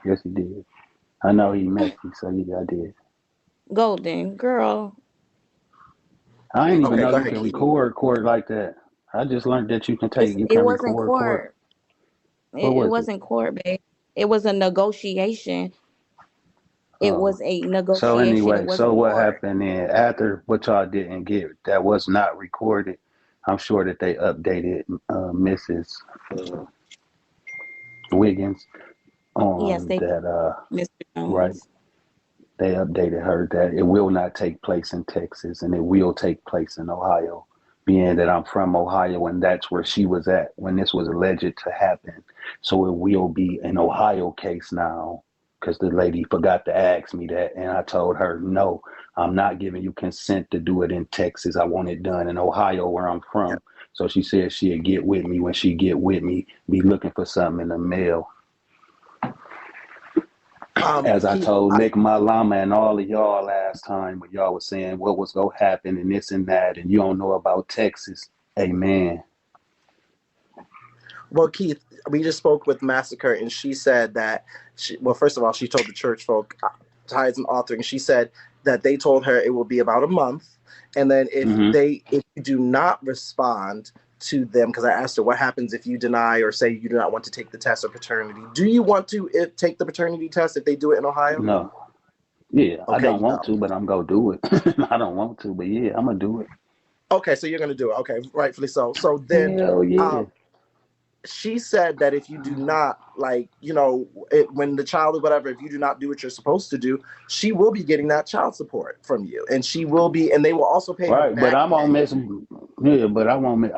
Yes, he did. I know he messy, so yeah, I did. Golden girl. I didn't even Okay, know go you ahead, can Keith. record court like that. I just learned that you It can wasn't record court. court. What It was it? wasn't court, babe. It was a negotiation. It Oh. was a So negotiation. It anyway, so wasn't what court. happened then after what y'all didn't get that was not recorded? I'm sure that they updated Mrs. Uh, Wiggins Yes, on they did, that. Mr. Right, Jones. they updated her that it will not take place in Texas and it will take place in Ohio. Being that I'm from Ohio and that's where she was at when this was alleged to happen, so it will be an Ohio case now. Because the lady forgot to ask me that, and I told her no, I'm not giving you consent to do it in Texas. I want it done in Ohio, where I'm from. So she said she'd get with me. When she get with me, be looking for something in the mail. As I Keith, told Nick Malama and all of y'all last time when y'all was saying what was gonna happen and this and that, and you don't know about Texas. Amen. well, Keith, we just spoke with Massacre, and she said that well, first of all, she told the church folk, Ty is an author, and she said that they told her it will be about a month, and then Mm-hmm. if you do not respond to them, because I asked her what happens if you deny or say you do not want to take the test of paternity. Do you want to take the paternity test if they do it in Ohio? No. Yeah, I Okay, don't you want know. to, but I'm gonna do it. I don't want to, but yeah, I'm gonna do it. Okay, so you're going to do it. Okay, rightfully so. So then, Hell yeah. um, she said that if you do not when the child or whatever, if you do not do what you're supposed to do, she will be getting that child support from you, and they will also pay her Right, but back I pay. won't miss. Yeah, but I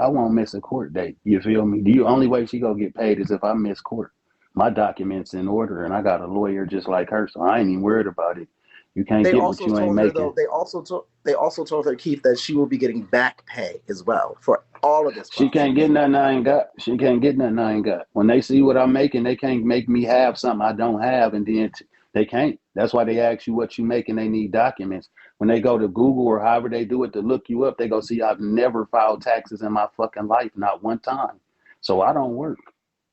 won't miss a court date. You feel me? The only way she gonna get paid is if I miss court. My documents in order, and I got a lawyer just like her, so I ain't even worried about it. You can't They get what also you ain't told her making. though. They also told her, Keith, that she will be getting back pay as well for all of this She can't get process. nothing I ain't got. She can't get nothing I ain't got. When they see what I'm making, they can't make me have something I don't have, and then they can't. That's why they ask you what you make, and they need documents. When they go to Google or however they do it to look you up, they go see I've never filed taxes in my fucking life, not one time. So I don't work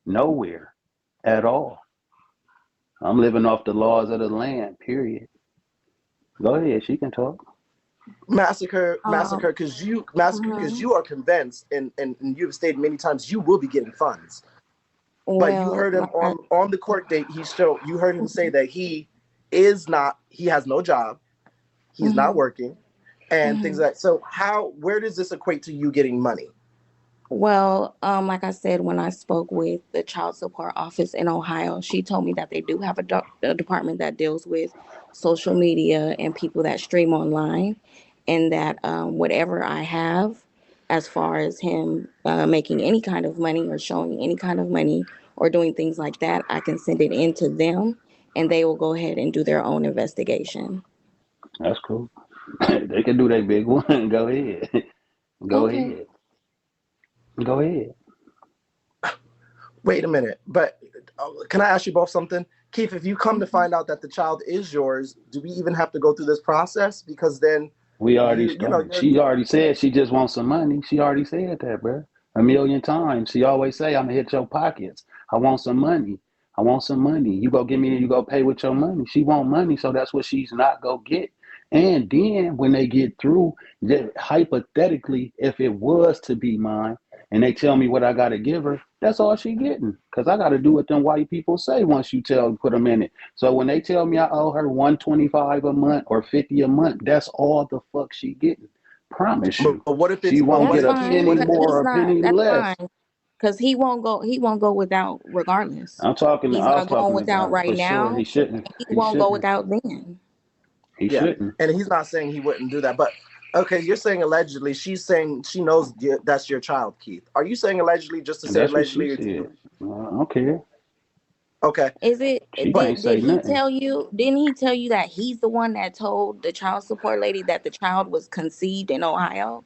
nowhere at all. I'm living off the laws of the land. Period. Go ahead. She can talk. Massacre, because Mhm. you are convinced, and you've stated many times you will be getting funds. But you Well, heard him like I, on the court date. You heard him say that he has no job, he's not mhm, working, and things mhm. like that. So where does this equate to you getting money? Well, like I said, when I spoke with the child support office in Ohio, she told me that they do have a department that deals with social media and people that stream online, and that whatever I have, as far as him making any kind of money or showing any kind of money or doing things like that, I can send it in to them, and they will go ahead and do their own investigation. That's cool. They can do their big one. Go ahead. Go Okay. ahead. Go ahead. Wait a minute, but can I ask you both something? Keith, if you come to Mhm. find out that the child is yours, do we even have to go through this process? Because then We already started. you're She already said she just wants some money. She already said that, bro. A million times. She always say, "I'm gonna hit your pockets. I want some money. I want some money. You go give me. You go pay with your money." She want money, so that's what she's not gonna get. And then when they get through, hypothetically, if it was to be mine, and they tell me what I gotta give her, that's all she getting. Cause I gotta do what them white people say once you put them in it. So when they tell me I owe her 125 a month or 50 a month, that's all the fuck she getting. Promise you. but what if She it's but won't what That's get if a Keith, fine penny what if because more he's or a not. penny That's less. fine because he won't go. He won't go without regardless. I'm talking. He's I was not going talking without about right for sure. now, He shouldn't. and he He won't go shouldn't. without then. He yeah, shouldn't. and he's not saying he wouldn't do that, but okay, you're saying allegedly. She's saying she knows that's your child, Keith. Are you saying allegedly just to And say that's what she allegedly, or do said. you? I don't care. Okay, Is it? She Did can't did say he nothing. tell you? Didn't he tell you that he's the one that told the child support lady that the child was conceived in Ohio?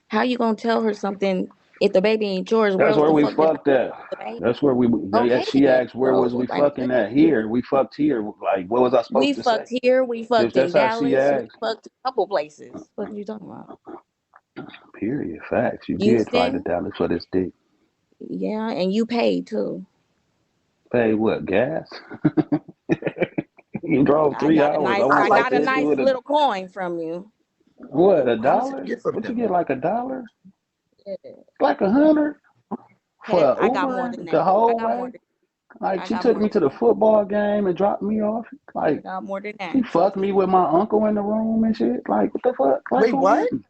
How you gonna tell her something if the baby ain't yours? Where That's else where the we fuck did fucked at. the baby? That's where we. Okay She then. asked where was So we like, fucking at. Here we fucked here. Like what was I we supposed to say? fucked here. We fucked in That's how she Dallas. We asked. fucked a couple places. What are you talking about? Period. Facts. You did fly to Houston. Dallas for this dick. Yeah, and you paid too. Pay what? Gas? You drove I 3 got a hours. I nice, want I to go got a sit it. you nice with a little coin from you. what? A How much did you dollar? get from What you him? get? Like $1? Yeah. Like 100 Heck, for I got more Uber than that. the I whole got more way? than Like I she got took more me than to the that. football game and dropped me off. I Like got more than she that. fucked me with my uncle in the room and shit. Like what the fuck? Like Wait, who what? wouldn't?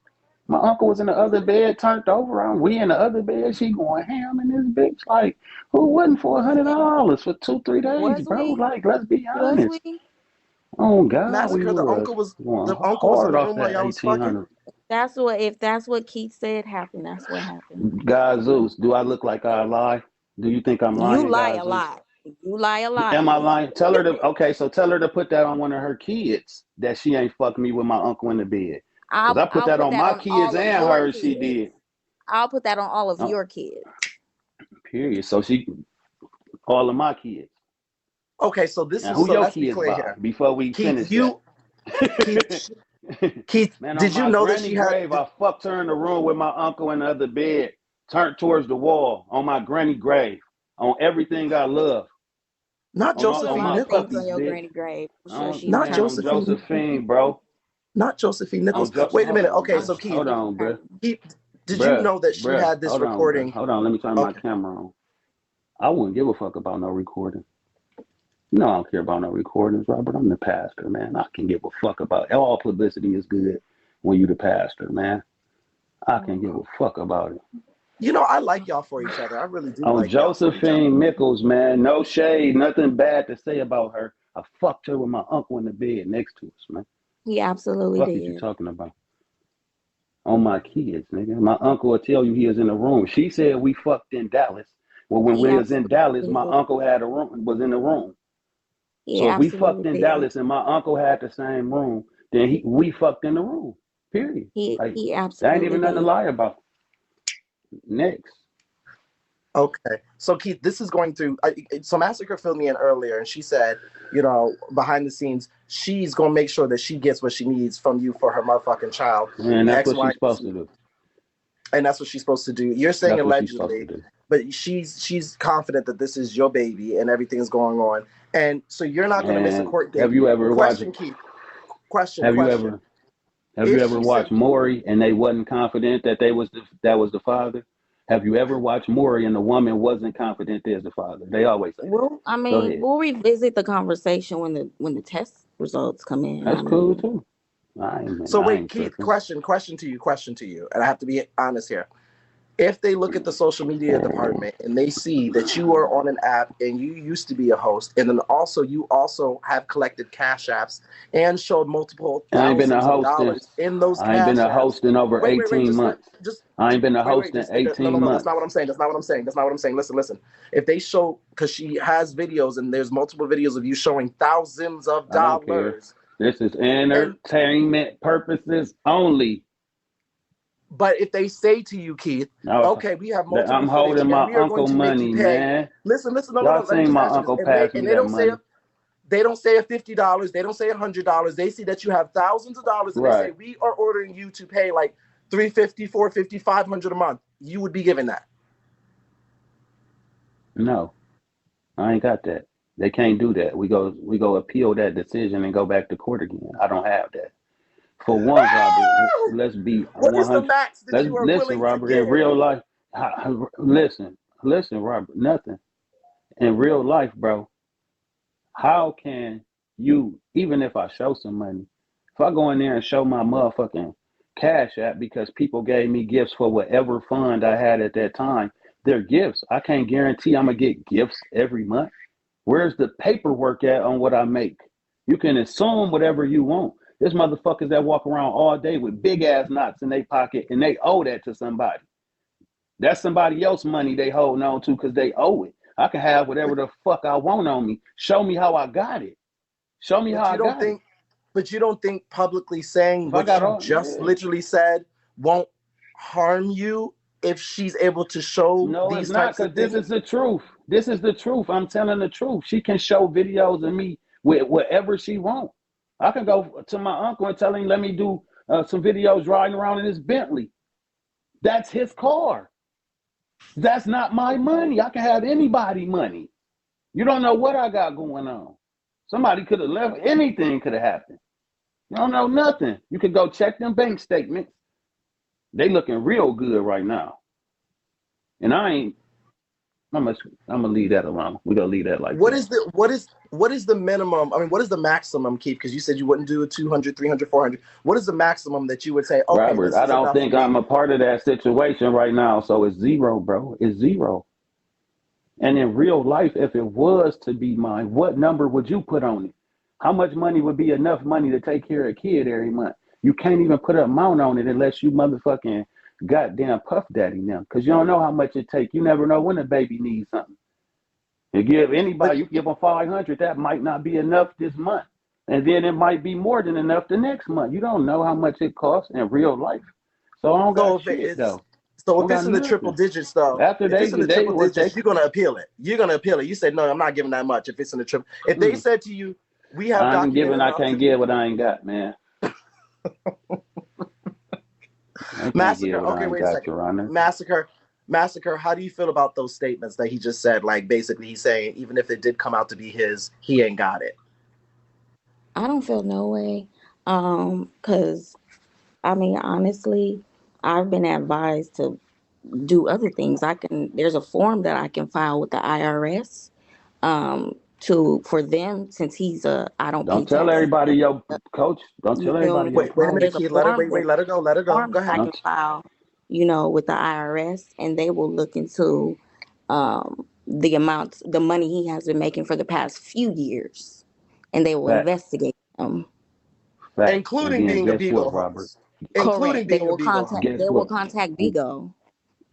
My uncle was in the other bed, turned over. We in the other bed. She going ham in this bitch. Like who wouldn't for Was we? $100 for 2-3 days, Was bro? we? Like let's be Was honest. we? Oh God, we Massacre. was going The uncle was in hard the off room while that y'all was fucking. 1800. If that's what Keith said happened, that's what happened. God Zeus, do I look like I lie? Do you think I'm You lying, lie God a Zeus? lot. You lie a lot. Am I lying? Tell her to okay, so tell her to put that on one of her kids that she ain't fucking me with my uncle in the bed. Cause I put I'll that put on that my on kids all of and your hers. She kids. did. I'll put that on all of Uh, your kids. period. So she, all of my kids. Okay, so this And is who so your let's be kids clear by here. before we Keith, finish that? Keith, Keith, Man, on did you my know that granny she had grave, I fucked her in the room with my uncle in the other bed, turned towards the wall on my granny grave, on everything I love. not You put a On Josephine lot my of things Nichols? on puppies, your bitch. granny grave. I'm sure On, she's Not man, proud. on Josephine, Josephine, bro. not Josephine Nichols. On jo- Wait a hold minute. on, Okay, bro. so Keith, Hold on, bro. Keith, did you Bruh, know that she bruh. had this Hold on, bro. recording? Hold on. Let me turn my Okay. camera on. I wouldn't give a fuck about no recording. You know I don't care about no recordings, Robert. I'm the pastor, man. I can give a fuck about all publicity is good when you the pastor, man. I can give a fuck about it. You know, I like y'all for each other. I really do On like y'all for each other. Josephine Mickles, man, no shade, nothing bad to say about her. I fucked her with my uncle in the bed next to us, man. He absolutely Fuck is you did. talking about? On my kids, nigga. My uncle will tell you he is in the room. She said we fucked in Dallas. Well, when He we was in Dallas, absolutely my did. uncle had a room, was in the room. He So if we absolutely fucked in did. Dallas and my uncle had the same room, then we fucked in the room. Period. Like He there ain't absolutely even nothing to did. lie about. Next. Okay, so Keith, this is going through. So Massacre filled me in earlier, and she said, you know, behind the scenes, she's gonna make sure that she gets what she needs from you for her motherfucking child, And that's X, what Y, she's and supposed Z, to do. and that's what she's supposed to do. You're saying That's what she's supposed to allegedly, do. but she's confident that this is your baby and everything's going on, and so you're not gonna miss a And court have date. you ever watched Question, Keith. Question. have you Question. ever have you If ever she said watched Maury and they wasn't confident that that was the father? Have you ever watched Maury and the woman wasn't confident there's the father? They always say that. Go ahead. We'll revisit the conversation when the test results come in. That's cool too. so, I wait, ain't Keith. tripping. Question to you, and I have to be honest here. If they look at the social media department and they see that you are on an app and you used to be a host, and then also you also have collected cash apps and showed multiple I ain't been a thousands of host in dollars in those I ain't been cash a apps. host in over Wait, 18 months. just I ain't been a host in just no, 18 that's months. not what I'm saying. That's not what I'm saying. That's not what I'm saying. Listen. If they show, because she has videos and there's multiple videos of you showing thousands of I don't care. dollars, This is and entertainment purposes only. but if they say to you, Keith, No, okay, we have multiple I'm footage holding and my we are going uncle to make you money, pay. man. Listen, no. Y'all Let me seen just my ask you this. uncle pass me And they that don't say money. they don't say a $50. They don't say $100. They see that you have thousands of dollars, and they say Right. we are ordering you to pay like $350, $450, $500 a month. You would be given that. No, I ain't got that. They can't do that. We go appeal that decision and go back to court again. I don't have that. For one, Robert, let's be What is the 100. max that Let's you are listen, willing to Robert. In give? real life, listen, Robert. Nothing in real life, bro. How can you, even if I show some money, if I go in there and show my motherfucking cash app because people gave me gifts for whatever fund I had at that time, they're gifts. I can't guarantee I'm gonna get gifts every month. Where's the paperwork at on what I make? You can assume whatever you want. There's motherfuckers that walk around all day with big ass knots in their pocket and they owe that to somebody. That's somebody else's money they holding on to because they owe it. I can have whatever the fuck I want on me. Show me how I got it. Show me how But I got it. you don't think publicly saying If I what got you all, just yeah. literally said won't harm you if she's able to show No, it's these not types of because this things? is the truth. This is the truth. I'm telling the truth. She can show videos of me with whatever she wants. I can go to my uncle and tell him, let me do some videos riding around in his Bentley. That's his car. That's not my money. I can have anybody money. You don't know what I got going on. Somebody could have left. Anything could have happened. You don't know nothing. You could go check them bank statements. They looking real good right now. And I'm gonna leave that alone. We're gonna leave that like what that. is the minimum? I mean, what is the maximum, Keith? Because you said you wouldn't do a 200, 300, 400. What is the maximum that you would say, okay, Robert, I don't think I'm a part of that situation right now. So it's zero, bro. It's zero. And in real life, if it was to be mine, what number would you put on it? How much money would be enough money to take care of a kid every month? You can't even put an amount on it unless you motherfucking goddamn Puff Daddy now. Because you don't know how much it takes. You never know when a baby needs something. You give anybody, you give them 500, that might not be enough this month. And then it might be more than enough the next month. You don't know how much it costs in real life. So I don't got shit, though. So if it's in the triple digits, though, after if it's in the triple digits, you're gonna appeal it. You're gonna appeal it. You said, no, I'm not giving that much. If it's in the triple, if they said to you, we have I'm giving, I can't give what I ain't got, man. Massacre. Okay, wait a second. Massacre. How do you feel about those statements that he just said? Like basically, he's saying even if it did come out to be his, he ain't got it. I don't feel no way, because I mean honestly, I've been advised to do other things. There's a form that I can file with the IRS, for them, since he's I don't pay tell taxes. everybody, yo, coach. Don't tell everybody. Wait a minute, Keith. Let her go. Let her go. Go ahead. I can file, with the IRS, and they will look into the money he has been making for the past few years, and they will investigate him. Including being a Beagle, Robert. Correct. They will contact Vigo.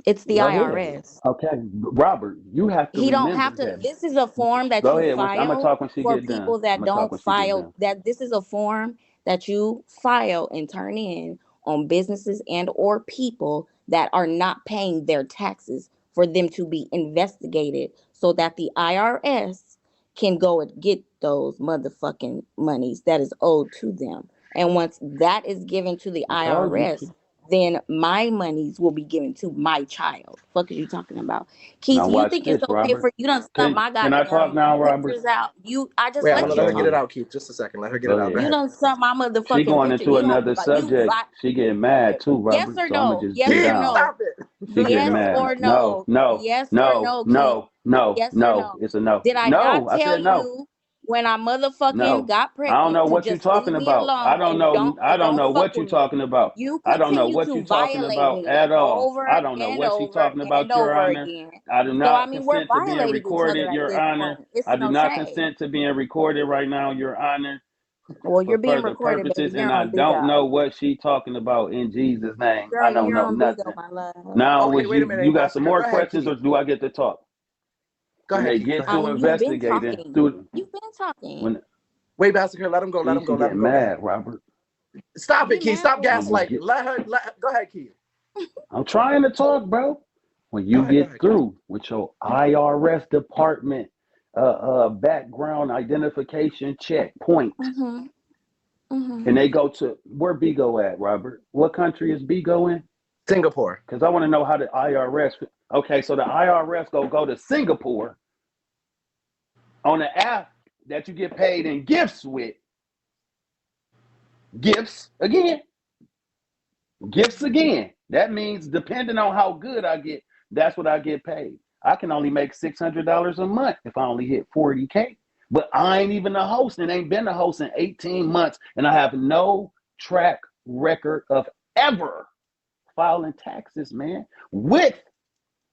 It's the IRS. Okay, Robert, you have to. He don't have to. This is a form that you file for people that don't file. That this is a form that you file and turn in on businesses and or people that are not paying their taxes, for them to be investigated, so that the IRS can go and get those motherfucking monies that is owed to them. And once that is given to the IRS, then my monies will be given to my child. Fuck is you talking about? Keith, now you think it's okay for you to stump my goddamn can I talk now, Robert? out? I just let her get it out, Keith. Just a second. Let her get it out. You don't stump my motherfucking She going into another subject. She getting mad too, Robert. Yes or no? Yes or no? Stop it. Yes or no? No. Yes or no? No. Yes or no. It's a no. Did I not tell you when I motherfucking got pregnant? I don't know what you're talking about. I don't know what you're talking about. I don't know what you're talking about at all. I don't know what she's talking about, Your Honor. I do not consent to being recorded, Your Honor. I do not consent to being recorded right now, Your Honor. Well, you're being recorded, purposes, and I don't know what she's talking about in Jesus' name. I don't know nothing. Now, you got some more questions, or do I get to talk? Go ahead. They get to investigating. You've been talking. Wait, Massacre, let him go. Let him go. Let him go. Mad, Robert. Stop it, Keith. Stop gaslighting. Go ahead, Keith. I'm trying to talk, bro. When you get through with your IRS department background identification checkpoint, and they go to where Bigo at, Robert? What country is Bigo in? Singapore. Because I want to know how the IRS. Okay, so the IRS go to Singapore on the app that you get paid in gifts with. Gifts again. That means depending on how good I get, that's what I get paid. I can only make $600 a month if I only hit 40K. But I ain't even a host and ain't been a host in 18 months. And I have no track record of ever filing taxes, man, with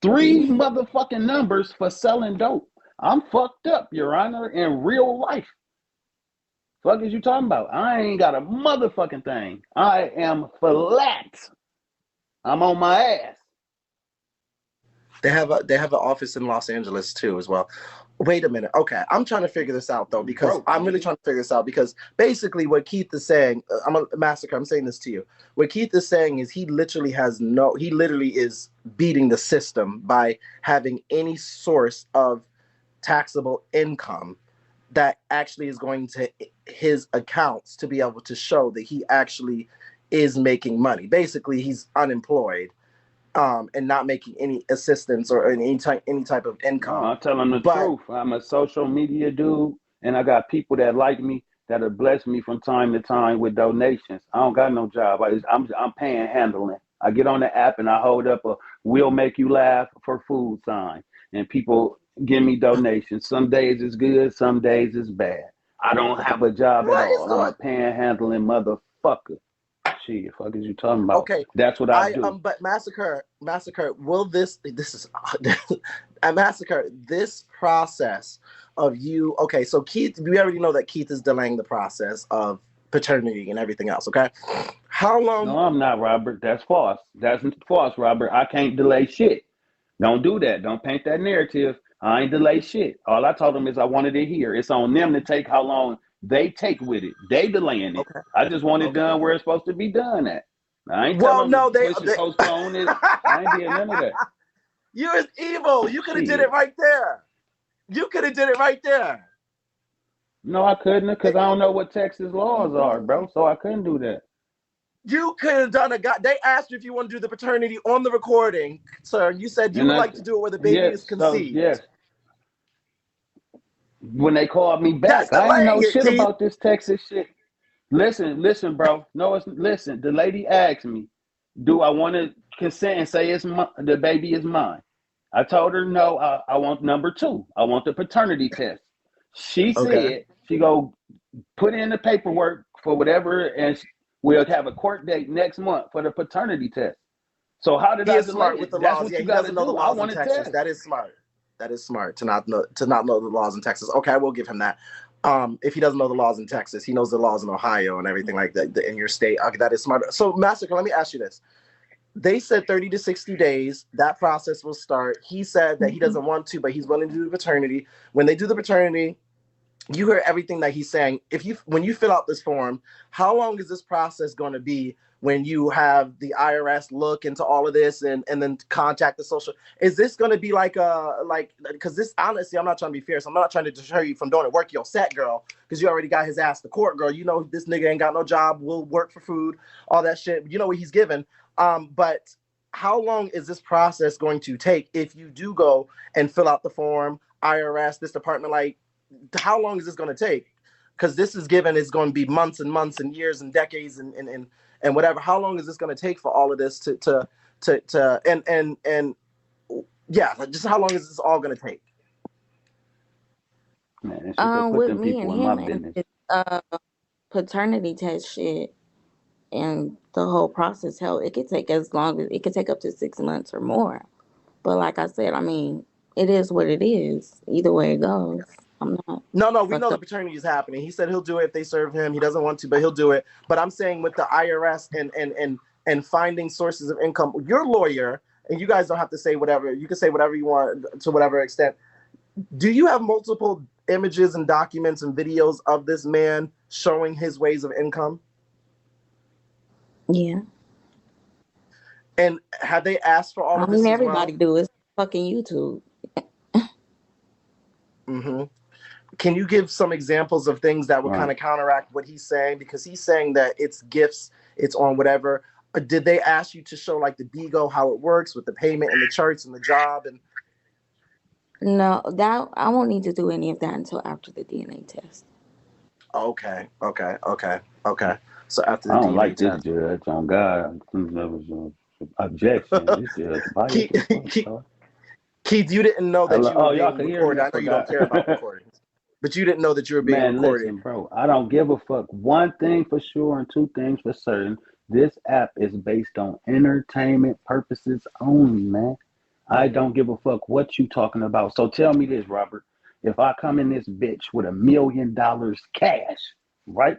3 motherfucking numbers for selling dope. I'm fucked up, Your Honor, in real life. Fuck is you talking about? I ain't got a motherfucking thing. I am flat. I'm on my ass. They have an office in Los Angeles too as well. Wait a minute. Okay, I'm trying to figure this out though, because I'm really trying to figure this out, because basically what Keith is saying, Massacre, I'm saying this to you. What Keith is saying is he literally is beating the system by having any source of taxable income that actually is going to his accounts to be able to show that he actually is making money. Basically, he's unemployed. And not making any assistance or any type of income. I'm telling the truth. I'm a social media dude, and I got people that like me that have blessed me from time to time with donations. I don't got no job. I'm panhandling. I get on the app and I hold up a "We'll make you laugh for food" sign, and people give me donations. Some days it's good, some days it's bad. I don't have a job at What is all. I'm going? a panhandling motherfucker. Shit, fuck is you talking about? Okay, That's what I do. but Massacre, will this is a Massacre, this process of you, okay, so Keith, we already know that Keith is delaying the process of paternity and everything else, okay? How long? No, I'm not, Robert. That's false. That's false, Robert. I can't delay shit. Don't do that. Don't paint that narrative. I ain't delay shit. All I told them is I wanted it here. It's on them to take how long they take with it. They delaying it. Okay, I just want it okay. done where it's supposed to be done at. I ain't Well, telling them no, to push and postpone it. I ain't did none of that. You're as evil. You could have did Shit. it right there. You could have did it right there. No, I couldn't because I don't know what Texas laws are, bro. So I couldn't do that. You could have done they asked you if you want to do the paternity on the recording, sir. You said you would like to do it where the baby is conceived. Yes. When they called me That's back, I ain't know delaying it, shit Keith. about this Texas shit. Listen, bro. No, listen. The lady asked me, "Do I want to consent and say the baby is mine?" I told her no. I want number 2. I want the paternity test. She said she go put in the paperwork for whatever, and we'll have a court date next month for the paternity test. So how did He I is delay smart it? with the That's laws. what Yeah, you he got to doesn't know the do. I laws in want to Texas. test. That is smart. That is smart to not know the laws in Texas. Okay, I will give him that. If he doesn't know the laws in Texas, he knows the laws in Ohio and everything like that in your state. Okay, that is smart. So, Massacre, let me ask you this. They said 30 to 60 days. That process will start. He said that he doesn't want to, but he's willing to do the paternity. When they do the paternity, you hear everything that he's saying. When you fill out this form, how long is this process going to be when you have the IRS look into all of this and then contact the social? Is this going to be because this, honestly, I'm not trying to be fierce. I'm not trying to deter you from doing it. Work your set, girl, because you already got his ass to court, girl. You know this nigga ain't got no job, will work for food, all that shit. You know what he's given. But how long is this process going to take if you do go and fill out the form, IRS, this department, how long is this going to take? Because this is given is going to be months and months and years and decades and whatever. How long is this going to take for all of this to just how long is this all going to take? Man, put with them me people and in my him and business. this paternity test shit and the whole process, hell, it could take it could take up to 6 months or more. But like I said, I mean, it is what it is. Either way it goes, I'm not No, we know fucked the up. paternity is happening. He said he'll do it if they serve him. He doesn't want to, but he'll do it. But I'm saying with the IRS and finding sources of income, you're a lawyer, and you guys don't have to say whatever. You can say whatever you want to whatever extent. Do you have multiple images and documents and videos of this man showing his ways of income? Yeah. And have they asked for all I of this mean, as well? everybody do. It's fucking YouTube. Mm-hmm. Can you give some examples of things that would kind of counteract what he's saying? Because he's saying that it's gifts, it's on whatever. Did they ask you to show like the BIGO, how it works with the payment and the charts and the job? And No, that I won't need to do any of that until after the DNA test. okay. So after the I don't DNA like this test. judge on God. There was an objection. This judge biased as fuck. Keith, you didn't know that you were Y'all being can hear me? recorded. I I know you don't forgot. care about recordings, but you didn't know that you were being Man, recorded. listen, bro. I don't give a fuck. One thing for sure and two things for certain. This app is based on entertainment purposes only, man. I don't give a fuck what you talking about. So tell me this, Robert. If I come in this bitch with $1 million cash, right,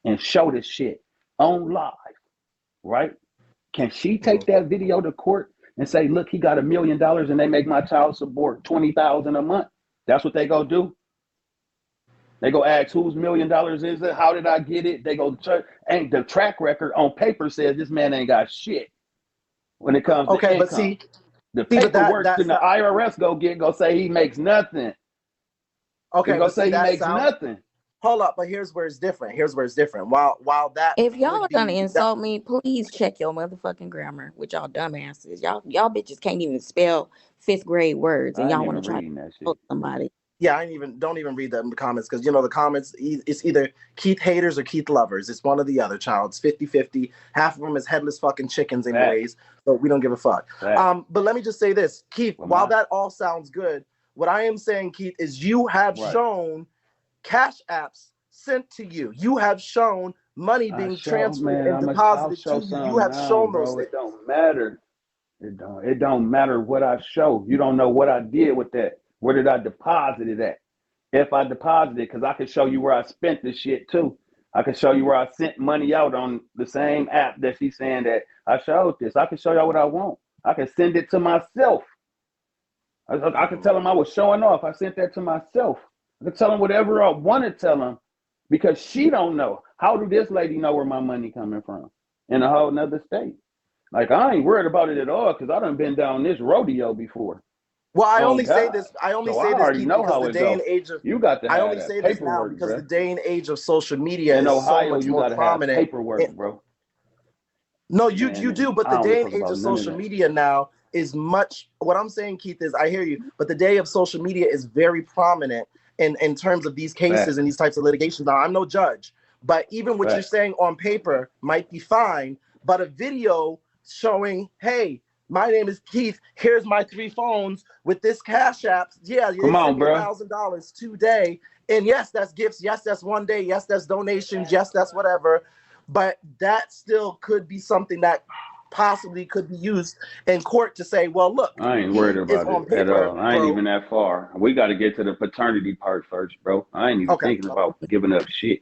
and show this shit on live, right? Can she take that video to court and say, look, he got $1 million and they make my child support $20,000 a month? That's what they go do. They go ask whose $1 million is it? How did I get it? They go ain't the track record on paper says this man ain't got shit when it comes to income. But see, the paperwork in the IRS go say he makes nothing. Okay, go say he makes nothing. Hold up, but here's where it's different. While that, if y'all are gonna insult me, please check your motherfucking grammar with y'all dumbasses. Y'all bitches can't even spell 5th grade words, and y'all want to try to insult somebody. Yeah, don't even read the comments, because the comments, it's either Keith haters or Keith lovers. It's one or the other, child. It's 50-50. Half of them is headless fucking chickens anyways, so we don't give a fuck. But let me just say this, Keith, while that all sounds good, what I am saying, Keith, is you have shown cash apps sent to you. You have shown money being transferred and deposited to you. You have shown those things. It don't matter. It don't matter what I show. You don't know what I did with that. Where did I deposit it at? If I deposited, because I can show you where I spent this shit too. I can show you where I sent money out on the same app that she's saying that I showed this. I can show y'all what I want. I can send it to myself. I can tell them I was showing off. I sent that to myself. I can tell them whatever I want to tell them, because she don't know. How do this lady know where my money coming from in a whole nother state? Like, I ain't worried about it at all, because I done been down this rodeo before. Well, I only say this. I only say this because the day and age of you got to. I only say this now because the day and age of social media in is Ohio, so much more prominent. Paperwork, bro. No, you do, but the day and age of social media now is much. What I'm saying, Keith, is I hear you, but the day of social media is very prominent in terms of these cases and these types of litigations. Now, I'm no judge, but even what you're saying on paper might be fine, but a video showing, hey, my name is Keith. Here's my 3 phones with this cash app. Yeah, you send me $1,000 today. And yes, that's gifts. Yes, that's one day. Yes, that's donations. Yes, that's whatever. But that still could be something that possibly could be used in court to say, well, look, I ain't worried about it at all. I ain't even that far. We got to get to the paternity part first, bro. I ain't even thinking about giving up shit.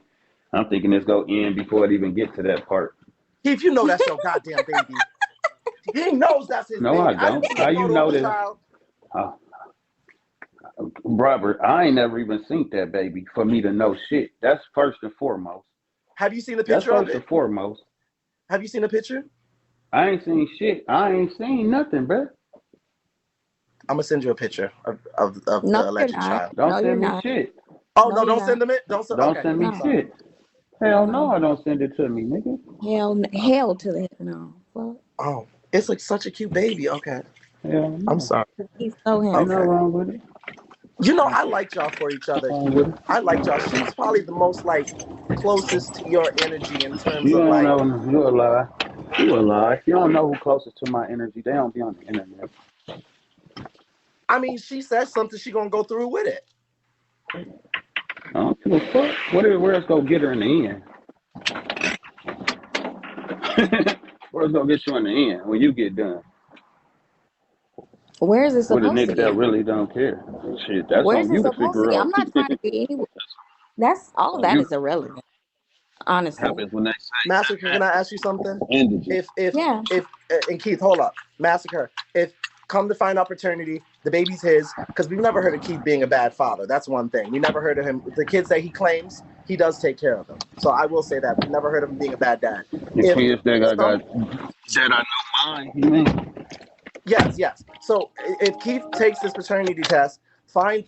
I'm thinking it's going to end before it even get to that part. Keith, you know that's your goddamn baby. He knows that's his baby. No, I don't. How you know that? Robert, I ain't never even seen that baby for me to know shit. That's first and foremost. Have you seen the picture of it? That's first and foremost. Have you seen the picture? I ain't seen shit. I ain't seen nothing, bro. I'm gonna send you a picture of the alleged child. Don't send me shit. Oh no, don't send them it. Don't send me shit. Hell no, I don't send it to me, nigga. Hell to the no. Well, oh, it's like such a cute baby. Okay. Hell no. I'm sorry. He's so handsome. Ain't nothing wrong with it. You know, I like y'all for each other. I like y'all. She's probably the most closest to your energy in terms of like. You're a lie. You a lie. You don't know who closest to my energy. They don't be on the internet. I mean, she says something. She gonna go through with it. I don't give a fuck. Where's gonna get her in the end? Where's gonna get you in the end when you get done? Where is it supposed to be? With a nigga that really don't care. Shit, that's on you to figure out. I'm not trying to be anywhere. That's all that is irrelevant. Honestly. Happens when they say. Massacre, can I ask you something? If and Keith, hold up. Massacre, if come to find out paternity, the baby's his, because we've never heard of Keith being a bad father. That's one thing. We never heard of him. The kids that he claims, he does take care of them. So I will say that. We never heard of him being a bad dad. The kids that I got said I know mine, you mean? Yes. So if Keith takes this paternity test,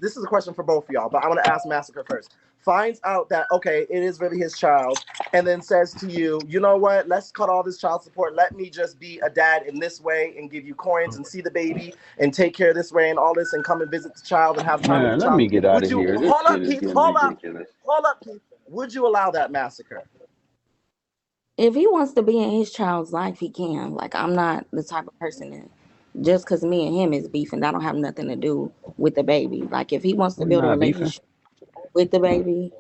this is a question for both of y'all, but I want to ask Massacre first. Finds out that, okay, it is really his child, and then says to you, you know what, let's cut all this child support. Let me just be a dad in this way and give you coins and see the baby and take care of this way and all this and come and visit the child and have time with the child. Let me get out of here. Hold up, Keith. Would you allow that, Massacre? If he wants to be in his child's life, he can. Like, I'm not the type of person that just because me and him is beefing, that don't have nothing to do with the baby. Like, if he wants to build a relationship with the baby,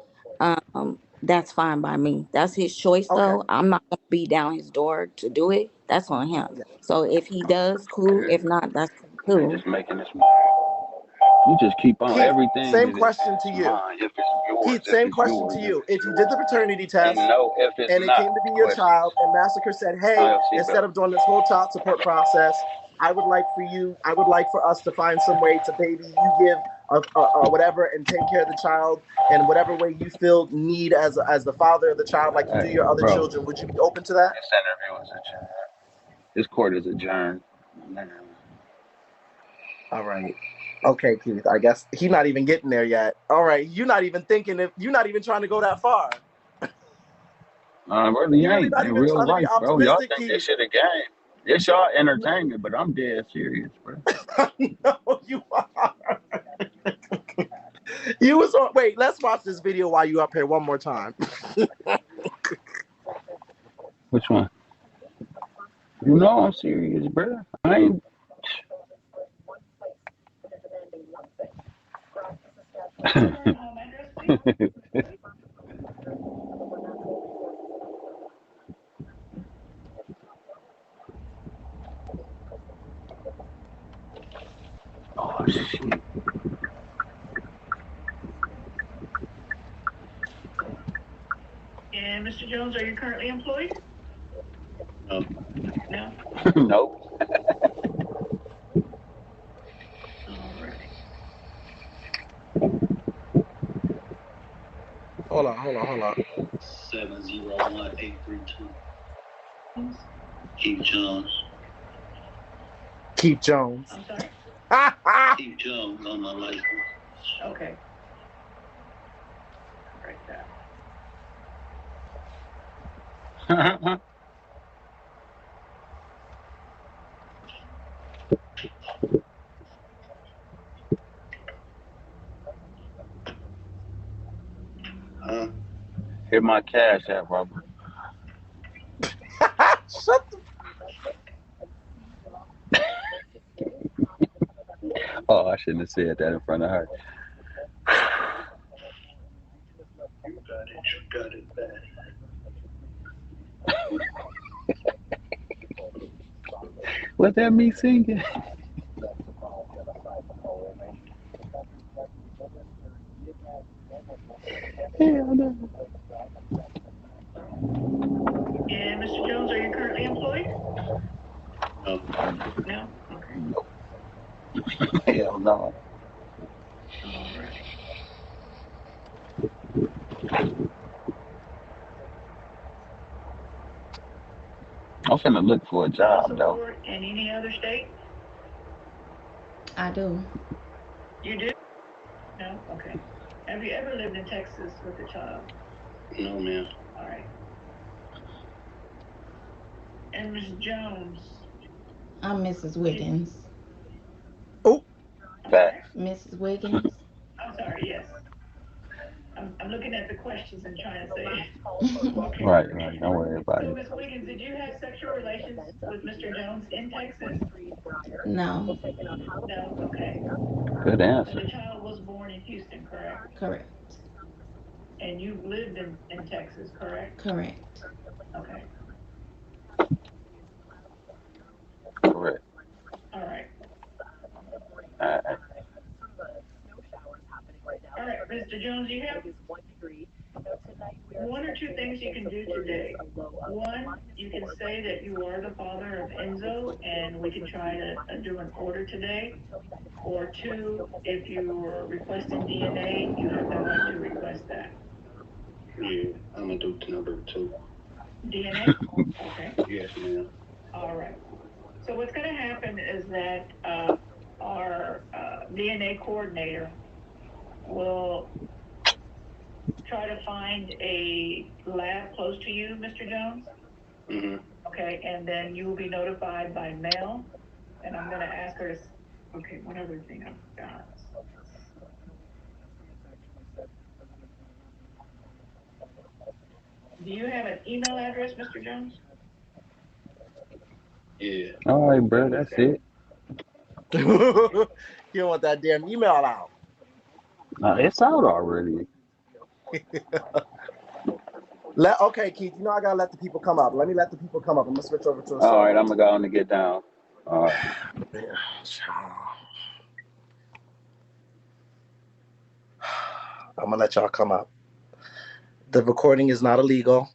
that's fine by me. That's his choice, though. I'm not gonna be down his door to do it. That's on him. So if he does, cool. If not, that's cool. Just making this. You just keep on everything. Same question to you. Keith, same question to you. If you did the paternity test and it came to be your child, and Massacre said, "Hey, instead of doing this whole child support process, I would like for us to find some way to baby you give whatever and take care of the child in whatever way you feel need as the father of the child, like you do your other children." Would you be open to that? This interview is adjourned. This court is adjourned. All right. Okay, Keith. I guess he's not even getting there yet. All right. You're not even you're not even trying to go that far. Really ain't in real life, bro. Y'all think this shit a game. It's y'all entertainment, but I'm dead serious, bro. No, you are. You was on. Wait, let's watch this video while you up here one more time. Which one? You know I'm serious, bro. I ain't. Oh shit. And Mr. Jones, are you currently employed? No. No? Nope. All right. Hold on. 701832. Keith Jones. Keith Jones. I'm sorry? Keith Jones on my license. Okay. Right there. Hit my cash app, Robert. Shut the. Oh, I shouldn't have said that in front of her. You got it bad. Was that me singing? Hell no. And Mr. Jones, are you currently employed? No. No? Okay. Hell no. All right. I'm finna look for a job though. Support in any other state? I do. You do? No? Okay. Have you ever lived in Texas with a child? No, ma'am. All right. And Ms. Jones? I'm Mrs. Wiggins. Oh. Back. Mrs. Wiggins. I'm sorry, yes. I'm looking at the questions and trying to say. Okay. Right. Don't worry about So, it. Ms. Wiggins, did you have sexual relations with Mr. Jones in Texas? No. No? Okay. Good And answer. the child was born in Houston, correct? Correct. And you've lived in Texas, correct? Correct. Okay. Correct. All right. Alright. All right, Mr. Jones, you have one or two things you can do today. One, you can say that you are the father of Enzo, and we can try to do an order today. Or two, if you are requesting DNA, you have the right to request that. Yeah, I'm gonna do number 2. DNA? Okay. Yes, ma'am. All right. So what's going to happen is that our DNA coordinator will try to find a lab close to you, Mr. Jones. Mm-hmm. Okay, and then you will be notified by mail. And I'm going to ask her to. Okay, one other thing I've got. Do you have an email address, Mr. Jones? Yeah. All right, bro. That's it. You don't want that damn email out. It's out already. Okay, Keith, you know I gotta let the people come up. Let me let the people come up. I'm gonna switch over to a All right, I'm gonna go on and get down. All right. I'm gonna let y'all come up. The recording is not illegal.